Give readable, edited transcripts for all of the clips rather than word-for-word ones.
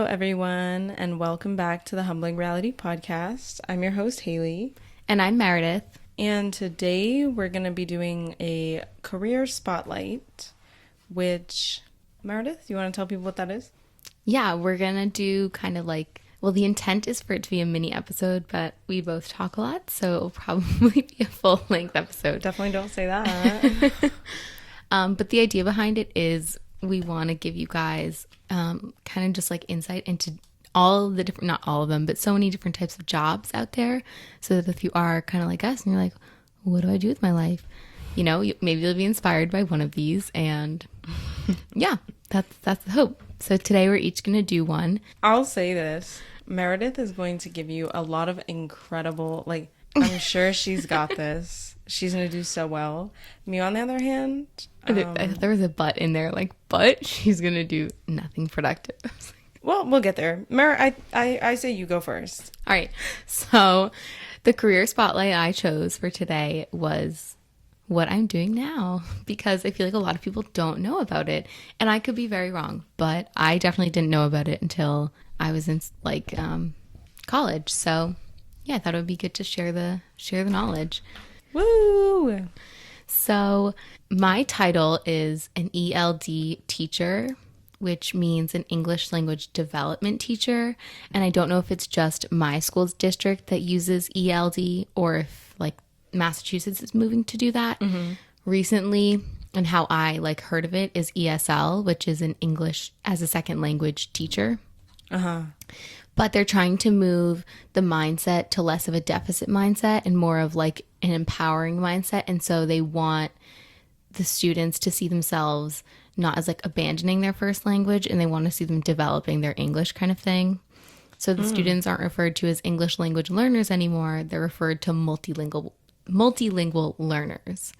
everyone, and welcome back to the Humbling Reality Podcast. I'm your host, Haley. And I'm Meredith. And today we're going to be doing a career spotlight, which, Meredith, you want to tell people what that is? Yeah, we're going to do kind of like, well, the intent is for it to be a mini episode, but we both talk a lot, so it'll probably be a full-length episode. Definitely don't say that. But the idea behind it is we want to give you guys kind of just like insight into all the different, not all of them, but so many different types of jobs out there, so that if you are kind of like us and you're like, what do I do with my life? You know, maybe you'll be inspired by one of these, and yeah, that's the hope. So today we're each going to do one. I'll say this. Meredith is going to give you a lot of incredible, like, I'm sure she's got this. She's going to do so well. Me, on the other hand... there was a but in there, like, but she's going to do nothing productive. Well, we'll get there. I say you go first. All right. So the career spotlight I chose for today was what I'm doing now, because I feel like a lot of people don't know about it, and I could be very wrong, but I definitely didn't know about it until I was in like college. So yeah, I thought it would be good to share the knowledge. Woo! So my title is an ELD teacher, which means an English language development teacher. And I don't know if it's just my school's district that uses ELD or if like Massachusetts is moving to do that recently. And how I like heard of it is ESL, which is an English as a second language teacher. But they're trying to move the mindset to less of a deficit mindset and more of like an empowering mindset. And so they want the students to see themselves not as like abandoning their first language, and they want to see them developing their English kind of thing. So the students aren't referred to as English language learners anymore. They're referred to multilingual learners.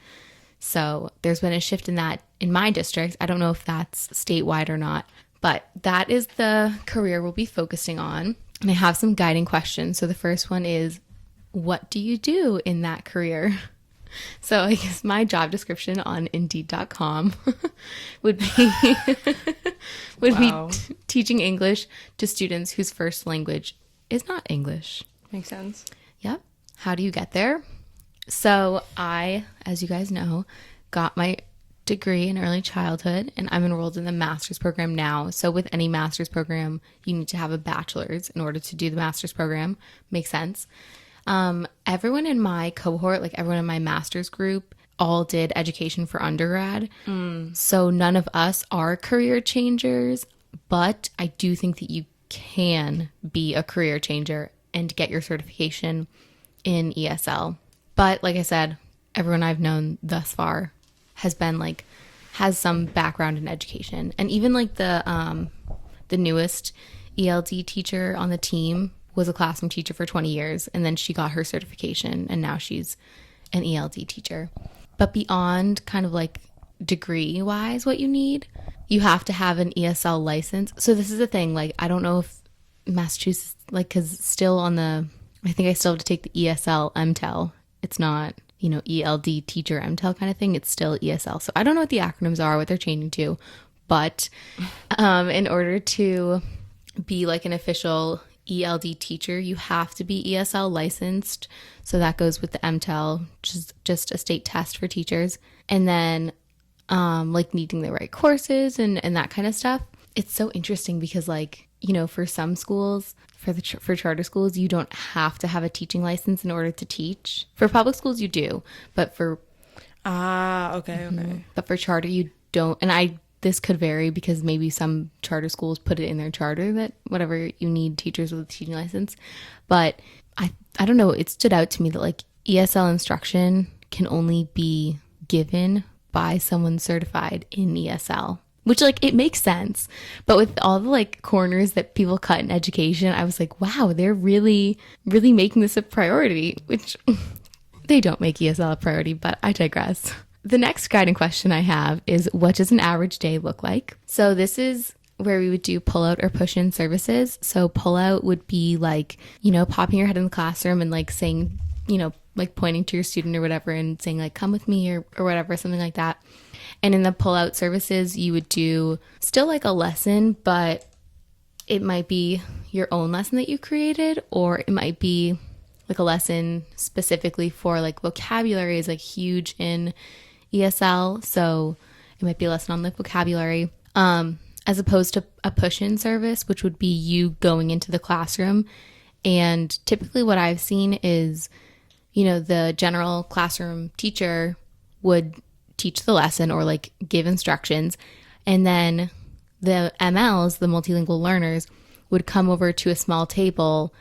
So there's been a shift in that in my district. I don't know if that's statewide or not, but that is the career we'll be focusing on. And I have some guiding questions. So the first one is, what do you do in that career? So I guess my job description on Indeed.com would be teaching English to students whose first language is not English. Makes sense. Yep. How do you get there? So I, as you guys know, got my degree in early childhood, and I'm enrolled in the master's program now. So with any master's program, you need to have a bachelor's in order to do the master's program. Makes sense. Everyone in my cohort, like everyone in my master's group, all did education for undergrad. So none of us are career changers, but I do think that you can be a career changer and get your certification in ESL. But like I said, everyone I've known thus far has some background in education. And even like the newest ELD teacher on the team was a classroom teacher for 20 years, and then she got her certification, and now she's an ELD teacher. But beyond kind of like degree wise, what you need, you have to have an ESL license. So this is the thing, like, I don't know if Massachusetts, like, cause still I think I still have to take the ESL MTEL. It's not, ELD teacher MTEL kind of thing. It's still ESL. So I don't know what the acronyms are, what they're changing to, but in order to be like an official ELD teacher, you have to be ESL licensed. So that goes with the MTEL, which is just a state test for teachers. And then like needing the right courses and that kind of stuff. It's so interesting because like, for some schools, for charter schools, you don't have to have a teaching license in order to teach. For public schools, you do. But for... okay. But for charter, you don't. And this could vary because maybe some charter schools put it in their charter that whatever you need teachers with a teaching license. But I don't know. It stood out to me that like ESL instruction can only be given by someone certified in ESL, which like it makes sense. But with all the like corners that people cut in education, I was like, wow, they're really, really making this a priority, which they don't make ESL a priority, but I digress. The next guiding question I have is, what does an average day look like? So this is where we would do pull-out or push-in services. So pull-out would be like, popping your head in the classroom and like saying, like pointing to your student or whatever and saying like, come with me or whatever, something like that. And in the pull-out services, you would do still like a lesson, but it might be your own lesson that you created, or it might be like a lesson specifically for like vocabulary is like huge in ESL. So it might be a lesson on like vocabulary, as opposed to a push-in service, which would be you going into the classroom. And typically what I've seen is, you know, the general classroom teacher would teach the lesson or like give instructions. And then the MLs, the multilingual learners, would come over to a small table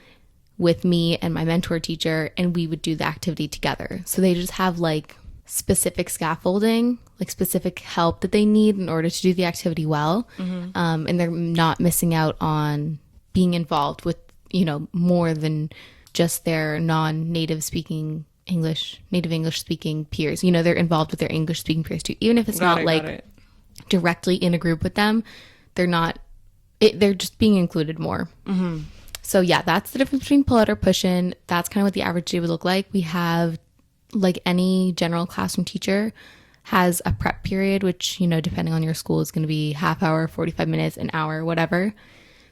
with me and my mentor teacher, and we would do the activity together. So they just have like specific scaffolding, like specific help that they need in order to do the activity well. And they're not missing out on being involved with, you know, more than just their non-native speaking native English speaking peers. You know, they're involved with their English speaking peers too. Even if it's not directly in a group with them, they're just being included more. So yeah, that's the difference between pull out or push in. That's kind of what the average day would look like. We have, like any general classroom teacher has a prep period, which, you know, depending on your school is going to be half hour, 45 minutes, an hour, whatever.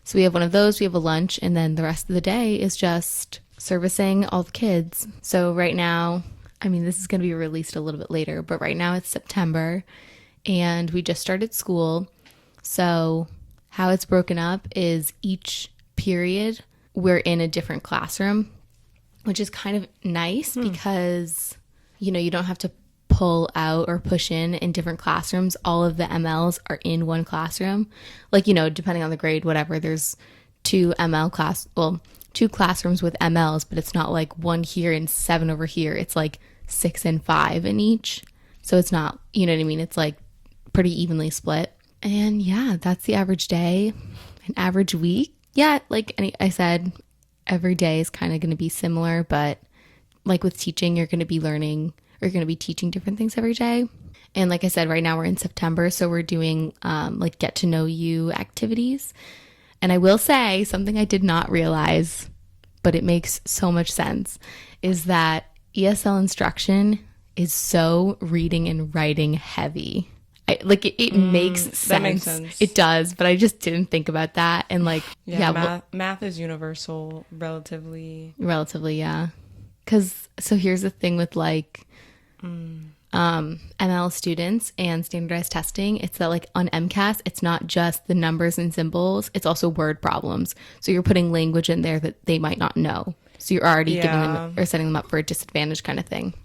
So we have one of those, we have a lunch, and then the rest of the day is just servicing all the kids. So right now, I mean, this is going to be released a little bit later, but right now it's September and we just started school. So how it's broken up is each period we're in a different classroom, which is kind of nice because, you know, you don't have to pull out or push in different classrooms. All of the MLs are in one classroom. Like, you know, depending on the grade, whatever, there's two classrooms with MLs, but it's not like 1 here and 7 over here. It's like 6 and 5 in each. So it's not, you know what I mean? It's like pretty evenly split. And yeah, that's the average day, an average week. Yeah, like I said, every day is kind of going to be similar, but like with teaching, you're going to be learning, or you're going to be teaching different things every day. And like I said, right now we're in September, so we're doing like get to know you activities. And I will say something I did not realize, but it makes so much sense, is that ESL instruction is so reading and writing heavy. It makes sense. That makes sense. It does, but I just didn't think about that. And like, math is universal, relatively, yeah. So here's the thing with like ML students and standardized testing. It's that like on MCAS, it's not just the numbers and symbols. It's also word problems. So you're putting language in there that they might not know. So you're already giving them or setting them up for a disadvantage kind of thing.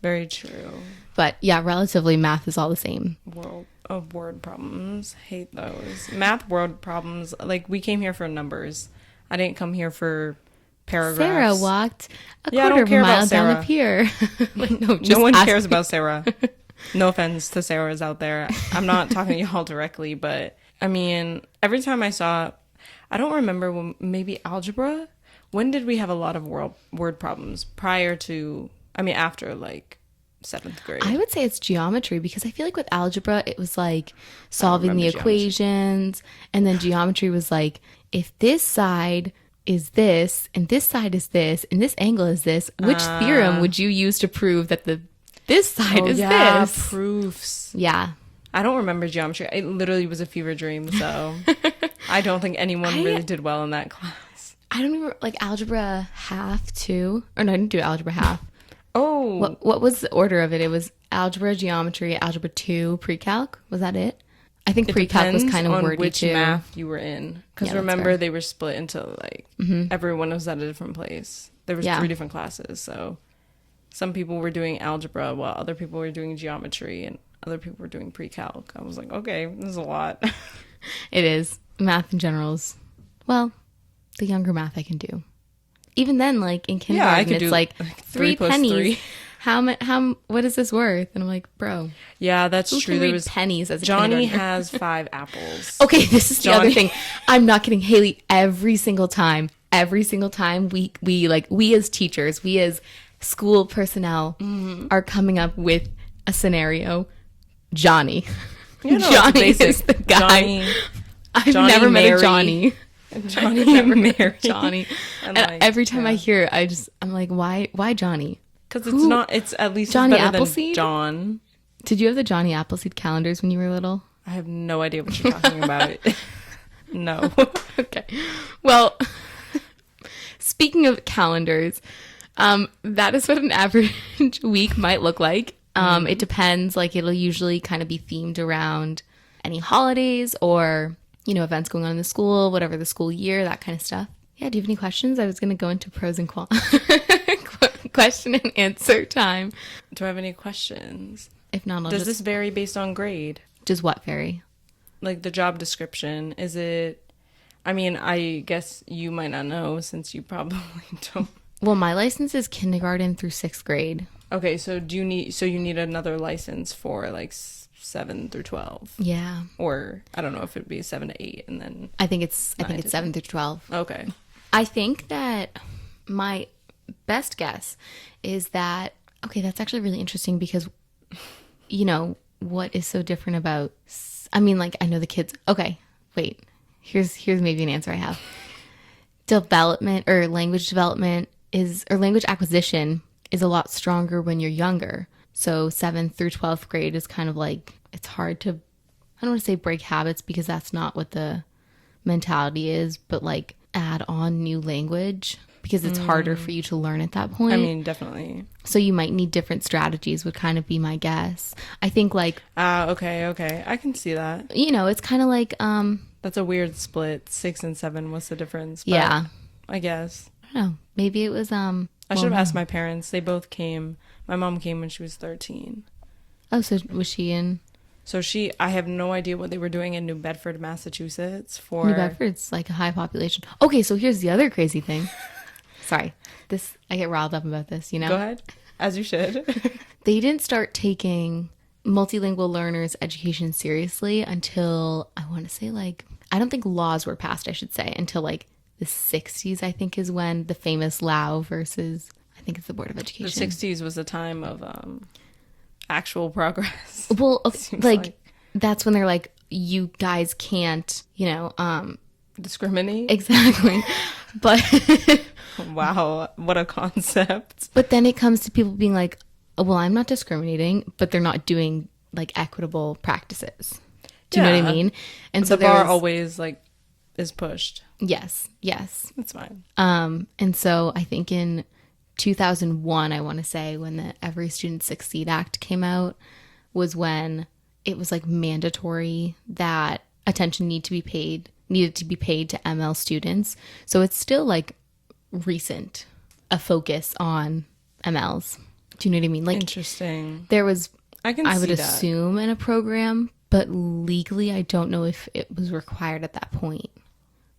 Very true. But yeah, relatively math is all the same. World of word problems. Hate those. Math word problems. Like, we came here for numbers. I didn't come here for paragraphs. Sarah walked a quarter of a mile down the pier. Like, no one cares about Sarah. No offense to Sarahs out there. I'm not talking to y'all directly, but I mean, every time I saw, I don't remember when, maybe algebra. When did we have a lot of word problems? After like 7th grade. I would say it's geometry, because I feel like with algebra it was like solving the equations, and then geometry was like, if this side is this and this side is this and this angle is this, which theorem would you use to prove that this side is this? Proofs. Yeah. I don't remember geometry. It literally was a fever dream, so I don't think anyone really did well in that class. I don't remember, like algebra half too, or no, I didn't do algebra half. Oh. What was the order of it? It was algebra, geometry, algebra 2, pre-calc. Was that it? I think pre-calc was kind of wordy which too. math you were in. Because remember, they were split into like, everyone was at a different place. There was 3 different classes. So some people were doing algebra while other people were doing geometry and other people were doing pre-calc. I was like, okay, this is a lot. It is. Math in general is, well, the younger math I can do. Even then, like in kindergarten, it's like 3 pennies. 3. How? What is this worth? And I'm like, bro. Yeah, that's true. There was pennies as a Johnny kindergartner. has 5 apples. Okay, this is the other thing. I'm not kidding, Haley. Every single time, we as teachers, we as school personnel are coming up with a scenario. Johnny. Johnny is the guy. I've never met a Johnny. Johnny Mary. Johnny. And like, every time I hear it, I'm like, why Johnny? Because it's at least Johnny better Appleseed? than John. Did you have the Johnny Appleseed calendars when you were little? I have no idea what you're talking about. No. Okay. Well, speaking of calendars, that is what an average week might look like. It depends. Like, it'll usually kind of be themed around any holidays or, events going on in the school, whatever the school year, that kind of stuff. Yeah, do you have any questions? I was going to go into pros and cons. Question and answer time. Do I have any questions? If not, Does this vary based on grade? Does what vary? Like the job description, is it... I mean, I guess you might not know since you probably don't. Well, my license is kindergarten through 6th grade. Okay, so you need another license for like 7 through 12? Yeah. Or I don't know if it'd be 7 to 8 and then I think it's 7 through 12. Okay. I think that my best guess is that, okay, that's actually really interesting because, what is so different about, I mean, like, I know the kids, okay, wait, here's maybe an answer I have. Development or language development or language acquisition is a lot stronger when you're younger. So 7th through 12th grade is kind of like, it's hard to, I don't want to say break habits because that's not what the mentality is, but like add on new language because it's harder for you to learn at that point. I mean, definitely. So you might need different strategies would kind of be my guess. I think like... Okay. I can see that. It's kind of like... That's a weird split. 6 and 7, what's the difference? But yeah. I guess. I don't know. Maybe it was... I should have asked my parents. They both came. My mom came when she was 13. Oh, so was she in... So I have no idea what they were doing in New Bedford, Massachusetts for... New Bedford's like a high population. Okay, so here's the other crazy thing. Sorry. I get riled up about this, Go ahead. As you should. They didn't start taking multilingual learners' education seriously until, I want to say like, I don't think laws were passed, I should say, until like the 60s, I think is when the famous Lau versus, I think it's the Board of Education. The 60s was a time of actual progress. Well, like that's when they're like, you guys can't, discriminate. Exactly. But wow, what a concept. But then it comes to people being like, oh, well, I'm not discriminating, but they're not doing like equitable practices. Do you know what I mean? And so the bar always like is pushed. Yes. It's fine. And so I think in 2001, I want to say, when the Every Student Succeed Act came out, was when it was like mandatory that attention needed to be paid to ML students. So it's still like recent, a focus on MLs. Do you know what I mean? Like, interesting. There was, I would assume in a program, but legally I don't know if it was required at that point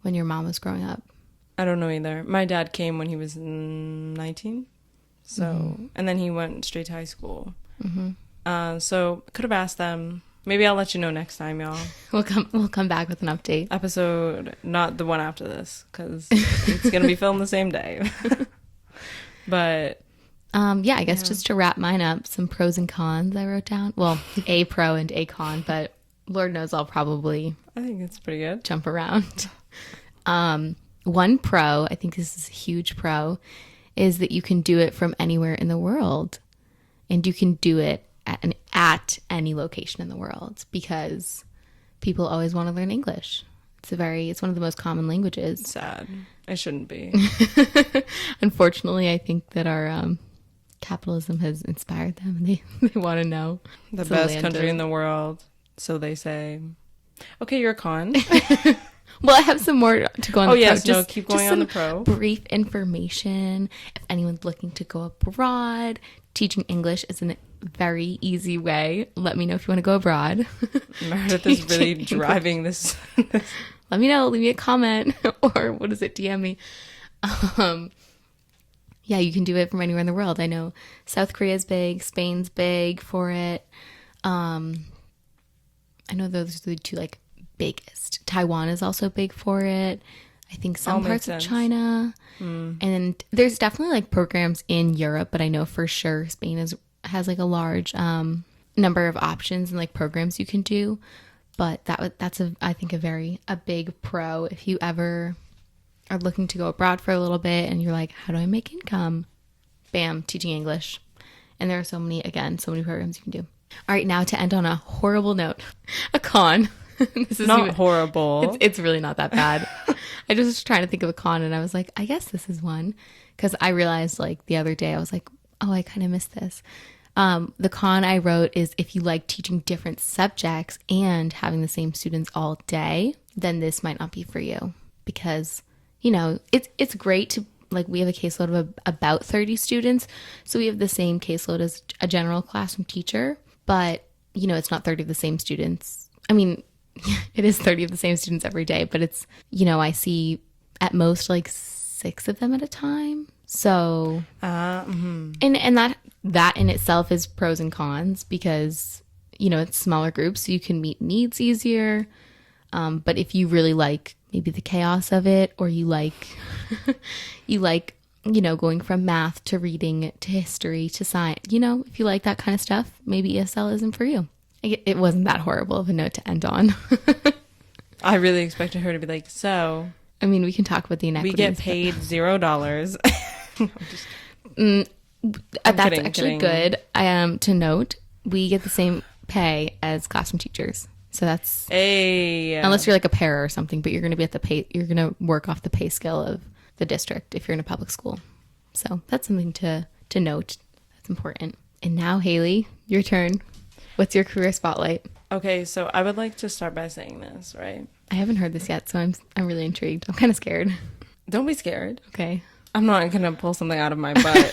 when your mom was growing up. I don't know either. My dad came when he was 19. So, and then he went straight to high school. So could have asked them. Maybe I'll let you know next time, y'all. We'll come back with an update. Episode, not the one after this, because it's going to be filmed the same day. But yeah, I guess just to wrap mine up, some pros and cons I wrote down. Well, a pro and a con, but Lord knows I'll probably I think it's pretty good. Jump around. One pro, I think this is a huge pro, is that you can do it from anywhere in the world. And you can do it at any location in the world because people always want to learn English. It's one of the most common languages. Sad. I shouldn't be. Unfortunately, I think that our capitalism has inspired them and they want to know. The best country in the world, so they say. Okay, you're a con. Well, I have some more to go on the pro. Yes, no, keep going on the pro. Brief information. If anyone's looking to go abroad, teaching English is a very easy way. Let me know if you want to go abroad. Meredith is really driving this. Let me know. Leave me a comment. Or what is it? DM me. Yeah, you can do it from anywhere in the world. I know South Korea's big. Spain's big for it. I know those are the two like biggest. Taiwan is also big for it. I think some parts of China. And there's definitely like programs in Europe, but I know for sure Spain has like a large number of options and like programs you can do. But that's I think a big pro if you ever are looking to go abroad for a little bit and you're like, how do I make income? Bam, teaching English. And there are so many programs you can do. All right, now to end on a horrible note, a con. This is Not horrible. It's really not that bad. I just was trying to think of a con, and I was like, I guess this is one. Because I realized, like, the other day, I was like, oh, I kind of missed this. The con I wrote is if you like teaching different subjects and having the same students all day, then this might not be for you. Because, you know, it's great to, like, we have a caseload of about 30 students. So we have the same caseload as a general classroom teacher. But, you know, it's not 30 of the same students. I mean, it is 30 of the same students every day. But it's, you know, I see at most, like, 6 of them at a time. So, and that in itself is pros and cons because, you know, it's smaller groups, so you can meet needs easier. But if you really like maybe the chaos of it, or you like, you know, going from math to reading to history to science, you know, if you like that kind of stuff, maybe ESL isn't for you. It wasn't that horrible of a note to end on. I really expected her to be like, so. I mean, we can talk about the inequities. We get paid $0. That's actually good. To note, we get the same pay as classroom teachers. So that's unless you're like a para or something, but you're going to be at the pay. You're going to work off the pay scale of the district if you're in a public school. So that's something to note. That's important. And now, Haley, your turn. What's your career spotlight? Okay, so I would like to start by saying this, right? I haven't heard this yet, so I'm really intrigued. I'm kind of scared. Don't be scared. Okay. I'm not going to pull something out of my butt.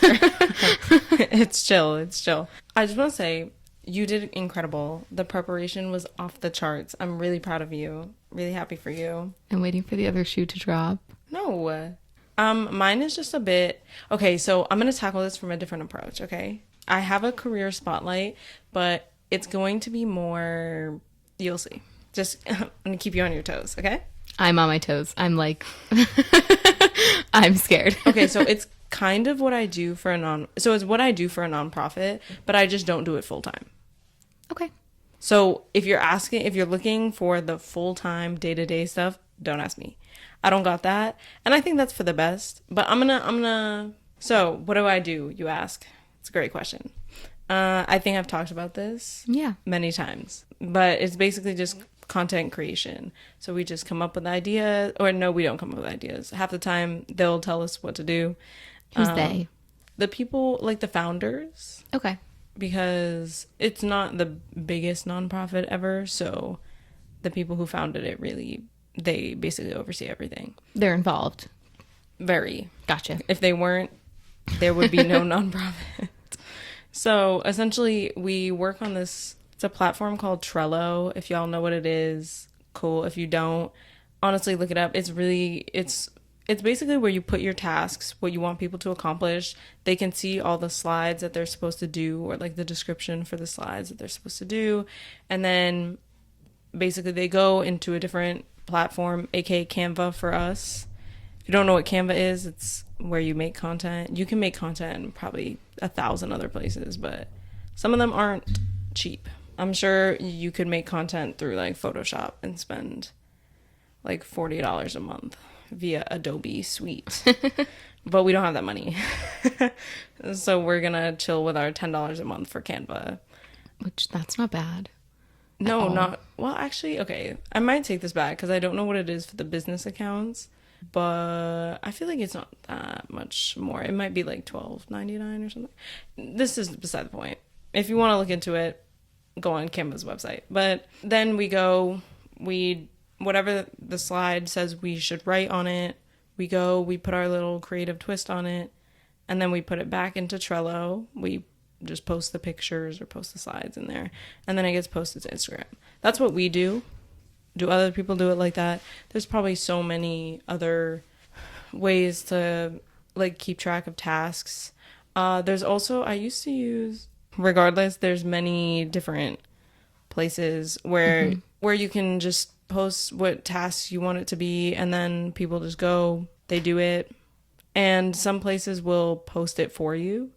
It's chill. It's chill. I just want to say you did incredible. The preparation was off the charts. I'm really proud of you. Really happy for you. I'm waiting for the other shoe to drop. No. Mine is just a bit... Okay, so I'm going to tackle this from a different approach, okay? I have a career spotlight, but it's going to be more... You'll see. Just I'm going to keep you on your toes, okay? I'm on my toes. I'm like... I'm scared. Okay, so it's kind of what I do for it's what I do for a nonprofit, but I just don't do it full time. Okay. So if you're looking for the full-time day-to-day stuff, don't ask me. I don't got that. And I think that's for the best. But I'm gonna so what do I do, you ask? It's a great question. I think I've talked about this many times. But it's basically just content creation. So we just come up with ideas, or no, we don't come up with ideas. Half the time they'll tell us what to do. Who's they? The people, like the founders. Okay. Because it's not the biggest nonprofit ever, so the people who founded it they basically oversee everything. They're involved. Very. Gotcha. If they weren't, there would be no nonprofit. So essentially we work on this. It's a platform called Trello. If y'all know what it is, cool. If you don't, honestly, look it up. It's basically where you put your tasks, what you want people to accomplish. They can see all the slides that they're supposed to do, or like the description for the slides that they're supposed to do. And then basically they go into a different platform, aka Canva for us. If you don't know what Canva is, it's where you make content. You can make content in probably 1,000 other places, but some of them aren't cheap. I'm sure you could make content through like Photoshop and spend like $40 a month via Adobe Suite. But we don't have that money. So we're going to chill with our $10 a month for Canva. Which, that's not bad. No, not... Well, actually, okay. I might take this back because I don't know what it is for the business accounts. But I feel like it's not that much more. It might be like $12.99 or something. This is beside the point. If you want to look into it, go on Canva's website. But then whatever the slide says we should write on it, we put our little creative twist on it, and then we put it back into Trello. We just post the pictures or post the slides in there, and then it gets posted to Instagram. That's what we do. Do other people do it like that? There's probably so many other ways to like keep track of tasks. There's also, I used to use, regardless, there's many different places where you can just post what tasks you want it to be, and then people just go, they do it. And some places will post it for you,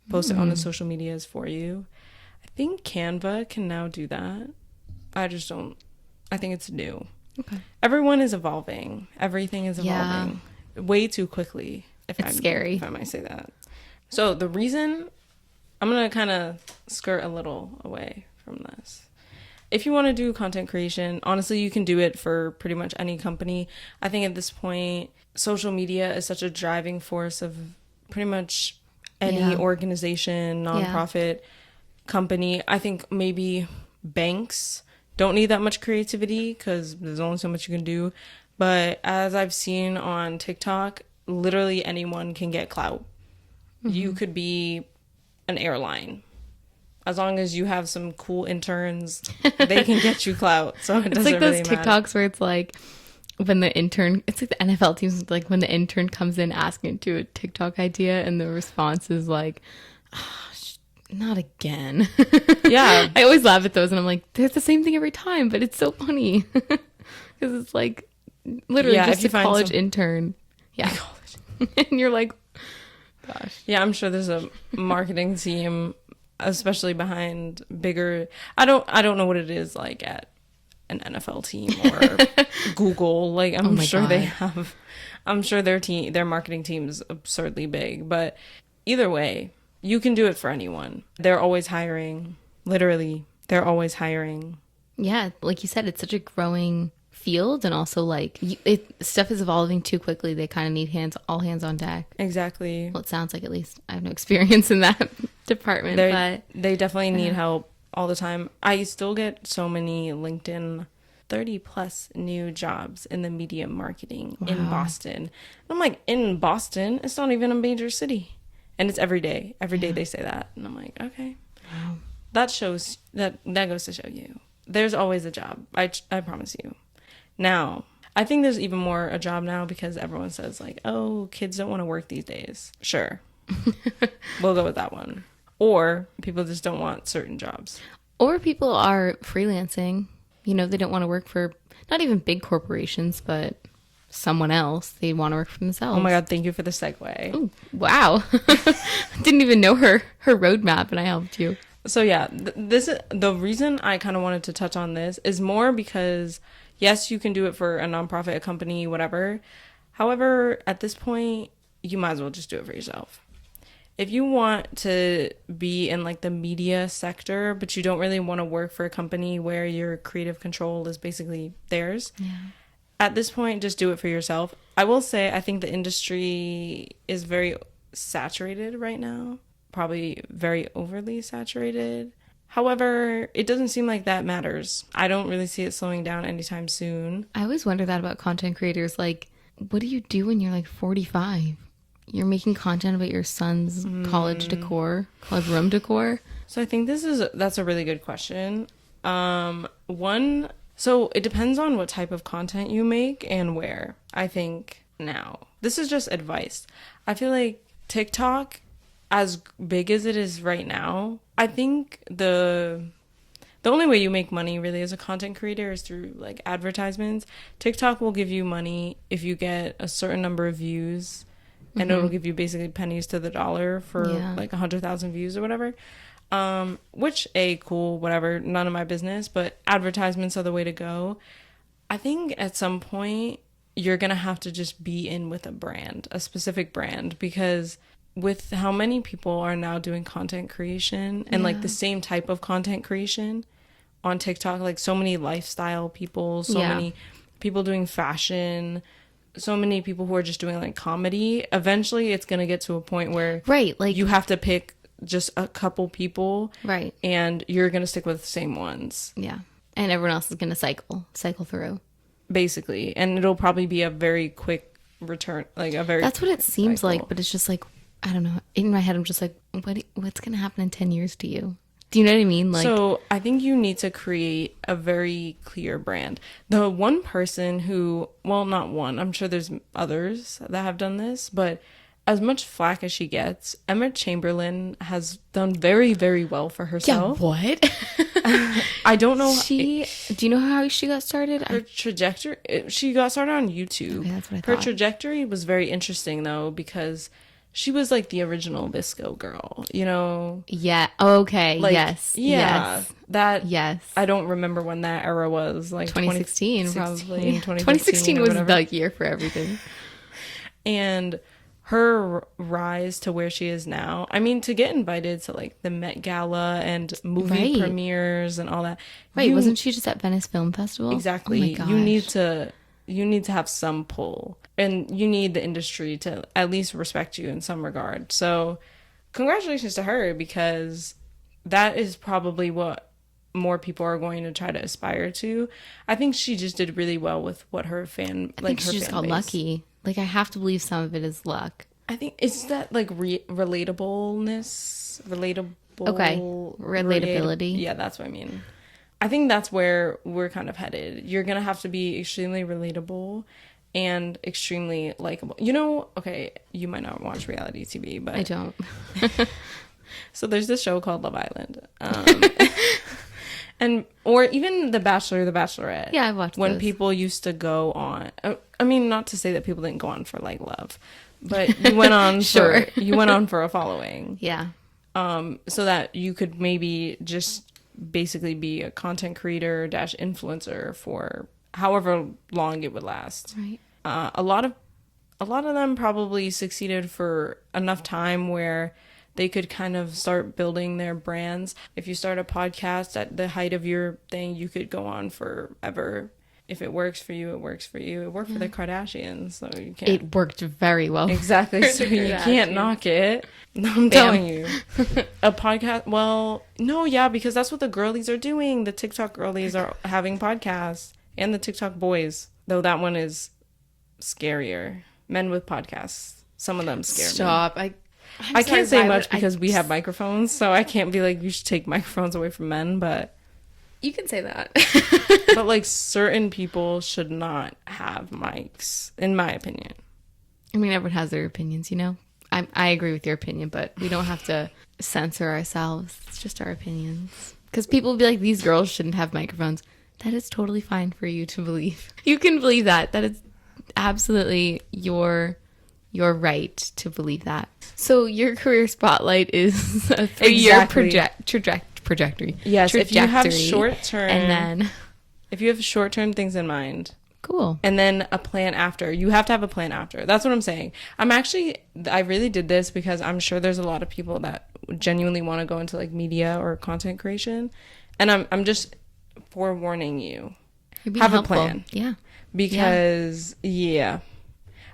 post it on the social medias for you. I think Canva can now do that. I think it's new. Okay. Everyone is evolving. Everything is evolving way too quickly. It's scary. If I might say that. So the reason, I'm going to kind of skirt a little away from this. if you want to do content creation, honestly, you can do it for pretty much any company. I think at this point, social media is such a driving force of pretty much any organization, nonprofit company. I think maybe banks don't need that much creativity because there's only so much you can do. But as I've seen on TikTok, literally anyone can get clout. You could be an airline. As long as you have some cool interns, they can get you clout. So it doesn't really matter. It's like those TikToks where it's like when the intern, it's like the NFL teams, like when the intern comes in asking to a TikTok idea and the response is like, oh, not again. Yeah. I always laugh at those and I'm like, they're the same thing every time, but it's so funny. Because it's like literally just a college intern. Yeah. And you're like, gosh. Yeah, I'm sure there's a marketing team, especially behind bigger. I don't know what it is like at an NFL team or Google. Like I'm sure they have. I'm sure their marketing team is absurdly big. But either way, you can do it for anyone. They're always hiring. Literally, they're always hiring. Yeah, like you said, it's such a growing field, and also like stuff is evolving too quickly. They kind of need all hands on deck. Exactly. Well, it sounds like, at least I have no experience in that department, but they definitely need help all the time. I still get so many LinkedIn 30 plus new jobs in the media marketing in Boston. I'm like, in Boston, it's not even a major city, and it's every day. Every day they say that, and I'm like, okay, that shows that goes to show you there's always a job. I promise you. Now, I think there's even more a job now because everyone says like, oh, kids don't want to work these days. Sure. We'll go with that one. Or people just don't want certain jobs. Or people are freelancing. You know, they don't want to work for not even big corporations, but someone else. They want to work for themselves. Oh my God, thank you for the segue. Ooh, wow. Didn't even know her roadmap and I helped you. So yeah, the reason I kind of wanted to touch on this is more because yes, you can do it for a nonprofit, a company, whatever. However, at this point, you might as well just do it for yourself. If you want to be in like the media sector, but you don't really want to work for a company where your creative control is basically theirs, at this point, just do it for yourself. I will say, I think the industry is very saturated right now. Probably very overly saturated. However, it doesn't seem like that matters. I don't really see it slowing down anytime soon. I always wonder that about content creators. Like, what do you do when you're like 45? You're making content about your son's college room decor. So I think that's a really good question. So it depends on what type of content you make and where. I think now, this is just advice. I feel like TikTok, as big as it is right now, I think the only way you make money really as a content creator is through like advertisements. TikTok will give you money if you get a certain number of views, and it'll give you basically pennies to the dollar for like 100,000 views or whatever. Which cool, whatever, none of my business, but advertisements are the way to go. I think at some point you're gonna have to just be in with a specific brand, because with how many people are now doing content creation and like the same type of content creation on TikTok, like so many lifestyle people, so many people doing fashion, so many people who are just doing like comedy, eventually it's going to get to a point where like you have to pick just a couple people, and you're going to stick with the same ones. Yeah. And everyone else is going to cycle through. Basically. And it'll probably be a very quick return, like a very That's what it seems cycle. like, but it's just like, I don't know. In my head, I'm just like, what's going to happen in 10 years to you? Do you know what I mean? Like, so I think you need to create a very clear brand. The one person who, well, not one, I'm sure there's others that have done this, but as much flack as she gets, Emma Chamberlain has done very, very well for herself. Yeah, what? I don't know. Do you know how she got started? Her trajectory, she got started on YouTube. Okay, that's what I Her thought. trajectory was very interesting though, because she was like the original Visco girl, you know? Yeah. Okay. Like, yes. Yeah. Yes. That. Yes. I don't remember when that era was. Like 2016 probably. 2016 2016 was whatever. the year for everything. And her rise to where she is now. I mean, to get invited to like the Met Gala and movie premieres and all that. Right, wasn't she just at Venice Film Festival? Exactly. Oh you need to have some pull, and you need the industry to at least respect you in some regard. So congratulations to her, because that is probably what more people are going to try to aspire to. I think she just did really well with what her fan, I think she just got lucky. Like, I have to believe some of it is luck. I think it's that like relatability. Yeah, that's what I mean. I think that's where we're kind of headed. You're gonna have to be extremely relatable and extremely likable. You know, okay, you might not watch reality TV, but I don't. So there's this show called Love Island, and or even The Bachelor, The Bachelorette. Yeah, I've watched when those. People used to go on. I mean, not to say that people didn't go on for like love, but you went on Sure. you went on for a following. Yeah. So that you could maybe just basically be a content creator / influencer for however long it would last. Right. A lot of them probably succeeded for enough time where they could kind of start building their brands. If you start a podcast at the height of your thing, you could go on forever. If it works for you, it works for you. It worked for the Kardashians, so you can't. It worked very well. Exactly, so you can't knock it. I'm telling you. A podcast, well, no, yeah, because that's what the girlies are doing. The TikTok girlies are having podcasts, and the TikTok boys, though that one is scarier. Men with podcasts. Some of them scare me. Stop. I can't say much because we have microphones, so I can't be like, you should take microphones away from men, but... You can say that. But, like, certain people should not have mics, in my opinion. I mean, everyone has their opinions, you know? I agree with your opinion, but we don't have to censor ourselves. It's just our opinions. Because people will be like, these girls shouldn't have microphones. That is totally fine for you to believe. You can believe that. That is absolutely your right to believe that. So your career spotlight is a 3-year trajectory. Yes, if you have short-term... And then... If you have short-term things in mind... Cool. And then a plan after. You have to have a plan after. That's what I'm saying. I really did this because I'm sure there's a lot of people that genuinely want to go into like media or content creation. And I'm just forewarning you. Have helpful. A plan. Yeah. Because, yeah.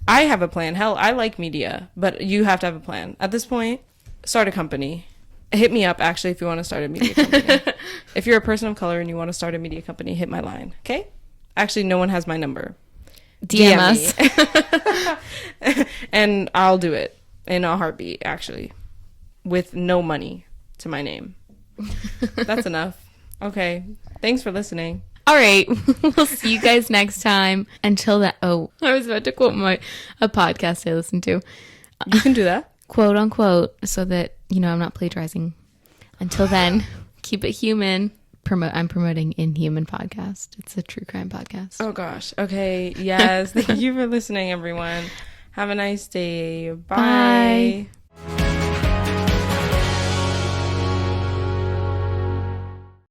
I have a plan. Hell, I like media, but you have to have a plan. At this point, start a company. Hit me up, actually, if you want to start a media company. If you're a person of color and you want to start a media company, hit my line. Okay? Actually, no one has my number. DM us. And I'll do it in a heartbeat, actually. With no money to my name. That's enough. Okay. Thanks for listening. All right. We'll see you guys next time. Until that. Oh, I was about to quote a podcast I listened to. You can do that. Quote unquote, so that, you know, I'm not plagiarizing. Until then, keep it human. I'm promoting Inhuman Podcast. It's a true crime podcast. Oh, gosh. Okay. Yes. Thank you for listening, everyone. Have a nice day. Bye.